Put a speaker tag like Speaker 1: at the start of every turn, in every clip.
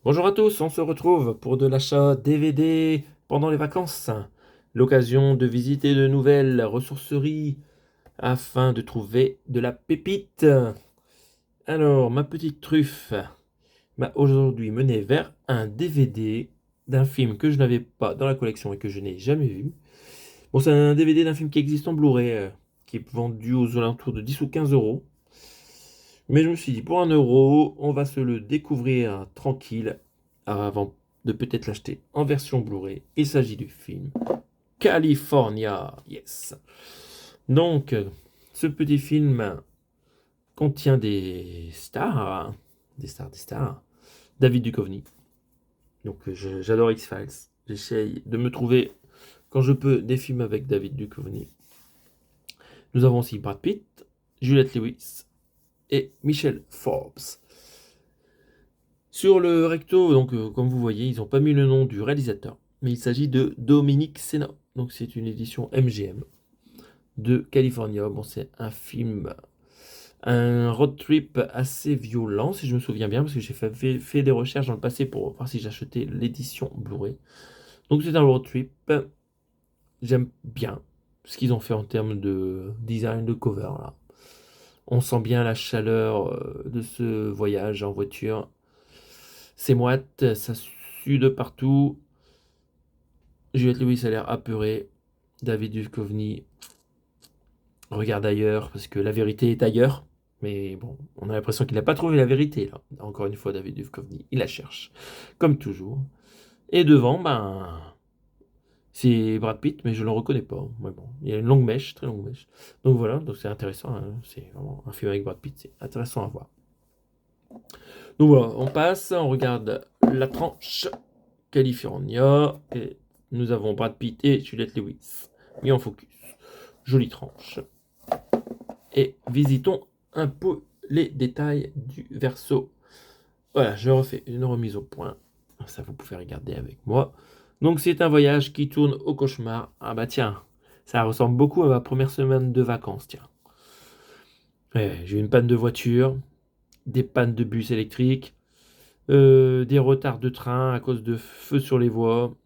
Speaker 1: Bonjour à tous, on se retrouve pour de l'achat DVD pendant les vacances. L'occasion de visiter de nouvelles ressourceries afin de trouver de la pépite. Alors, ma petite truffe m'a aujourd'hui mené vers un DVD d'un film que je n'avais pas dans la collection et que je n'ai jamais vu. Bon, c'est un DVD d'un film qui existe en Blu-ray, qui est vendu aux alentours de 10 ou 15 euros. Mais je me suis dit, pour 1 euro, on va se le découvrir tranquille avant de peut-être l'acheter en version Blu-ray. Il s'agit du film California. Yes. Donc, ce petit film contient des stars, des stars. David Duchovny. Donc, j'adore X-Files. J'essaye de me trouver, quand je peux, des films avec David Duchovny. Nous avons aussi Brad Pitt, Juliette Lewis et Michelle Forbes. Sur le recto, donc comme vous voyez, ils n'ont pas mis le nom du réalisateur, mais il s'agit de Dominique Sena. Donc c'est une édition MGM de California. Bon, c'est un film, un road trip assez violent, si je me souviens bien, parce que j'ai fait des recherches dans le passé pour voir si j'achetais l'édition Blu-ray. Donc c'est un road trip. J'aime bien ce qu'ils ont fait en termes de design de cover là. On sent bien la chaleur de ce voyage en voiture. C'est moite, ça sue de partout. Juliette Lewis a l'air apeurée. David Duchovny regarde ailleurs parce que la vérité est ailleurs. Mais bon, on a l'impression qu'il n'a pas trouvé la vérité là. Encore une fois, David Duchovny, il la cherche. Comme toujours. Et devant, c'est Brad Pitt, mais je ne le reconnais pas. Mais bon, il y a une longue mèche, très longue mèche. Donc voilà, donc c'est intéressant, hein. C'est vraiment un film avec Brad Pitt, c'est intéressant à voir. Donc voilà, on passe, on regarde la tranche California et nous avons Brad Pitt et Juliette Lewis mis en focus. Jolie tranche. Et visitons un peu les détails du verso. Voilà, je refais une remise au point. Ça, vous pouvez regarder avec moi. Donc, c'est un voyage qui tourne au cauchemar. Ah bah tiens, ça ressemble beaucoup à ma première semaine de vacances, tiens. Ouais, j'ai eu une panne de voiture, des pannes de bus électriques, des retards de train à cause de feux sur les voies.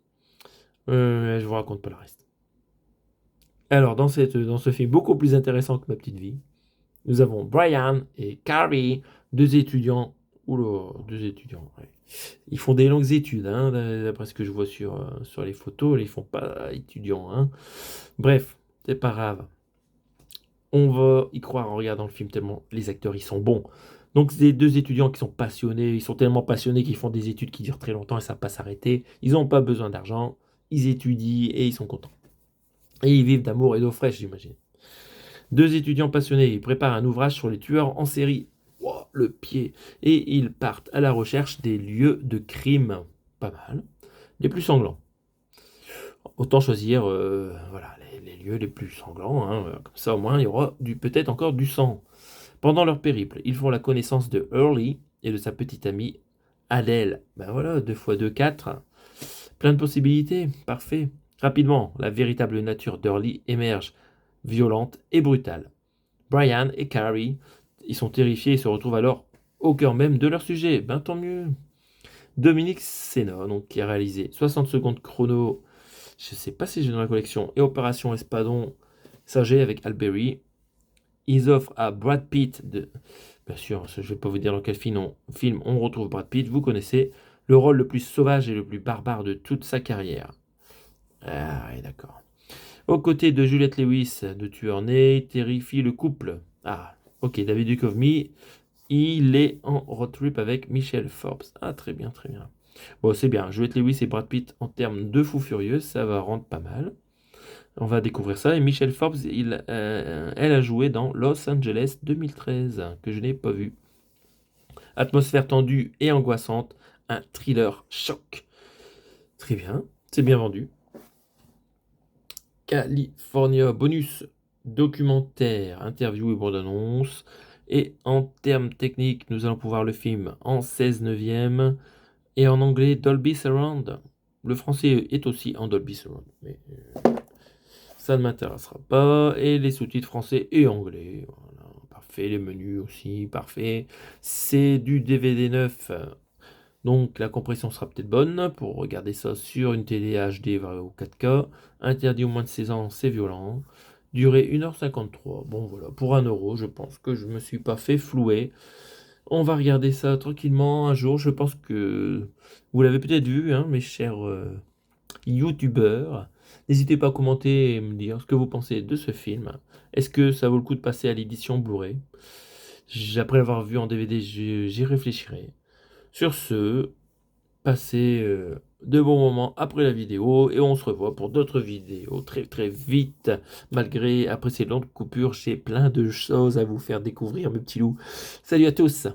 Speaker 1: Je vous raconte pas le reste. Alors, dans ce film beaucoup plus intéressant que ma petite vie, nous avons Brian et Carrie, deux étudiants. Oula, deux étudiants, ouais. Ils font des longues études, hein, d'après ce que je vois sur les photos. Ils font pas étudiants, hein. Bref, c'est pas grave. On va y croire en regardant le film tellement les acteurs, ils sont bons. Donc, c'est deux étudiants qui sont passionnés. Ils sont tellement passionnés qu'ils font des études qui durent très longtemps et ça ne va pas s'arrêter. Ils n'ont pas besoin d'argent. Ils étudient et ils sont contents. Et ils vivent d'amour et d'eau fraîche, j'imagine. Deux étudiants passionnés, ils préparent un ouvrage sur les tueurs en série. Wow, le pied. Et ils partent à la recherche des lieux de crime. Pas mal. Les plus sanglants. Autant choisir voilà, les lieux les plus sanglants, hein. Comme ça, au moins, il y aura peut-être encore du sang. Pendant leur périple, ils font la connaissance de Early et de sa petite amie Adèle. Ben voilà, 2 fois 2, 4. Plein de possibilités. Parfait. Rapidement, la véritable nature d'Early émerge, violente et brutale. Brian et Carrie, ils sont terrifiés et se retrouvent alors au cœur même de leur sujet. Ben tant mieux. Dominique Sena, donc, qui a réalisé 60 secondes chrono, je ne sais pas si j'ai dans la collection, et Opération Espadon, Sergé avec Alberi. Ils offrent à Brad Pitt, bien sûr, je ne vais pas vous dire dans quel film on retrouve Brad Pitt, vous connaissez, le rôle le plus sauvage et le plus barbare de toute sa carrière. Ah oui, d'accord. Aux côtés de Juliette Lewis, de tueur né, terrifie le couple. Ah, ok, David Duchovny, il est en road trip avec Michelle Forbes. Ah, très bien, très bien. Bon, c'est bien, Juliette Lewis et Brad Pitt en termes de fou furieux, ça va rendre pas mal. On va découvrir ça. Et Michelle Forbes, elle a joué dans Los Angeles 2013, que je n'ai pas vu. Atmosphère tendue et angoissante, un thriller choc. Très bien, c'est bien vendu. California bonus documentaire, interview et bande-annonce. Et en termes techniques, nous allons pouvoir le film en 16 neuvième et en anglais Dolby Surround. Le français est aussi en Dolby Surround, mais ça ne m'intéressera pas. Et les sous-titres français et anglais. Voilà, parfait. Les menus aussi, parfait. C'est du DVD neuf. Donc la compression sera peut-être bonne pour regarder ça sur une télé HD ou 4K. Interdit au moins de 16 ans, c'est violent. Durée 1h53. Bon voilà, pour 1€, je pense que je me suis pas fait flouer. On va regarder ça tranquillement un jour. Je pense que vous l'avez peut-être vu, hein, mes chers youtubeurs. N'hésitez pas à commenter et me dire ce que vous pensez de ce film. Est-ce que ça vaut le coup de passer à l'édition Blu-ray? Après l'avoir vu en DVD, j'y réfléchirai. Sur ce, passez de bons moments après la vidéo et on se revoit pour d'autres vidéos très très vite. Malgré, après ces longues coupures, j'ai plein de choses à vous faire découvrir, mes petits loups. Salut à tous!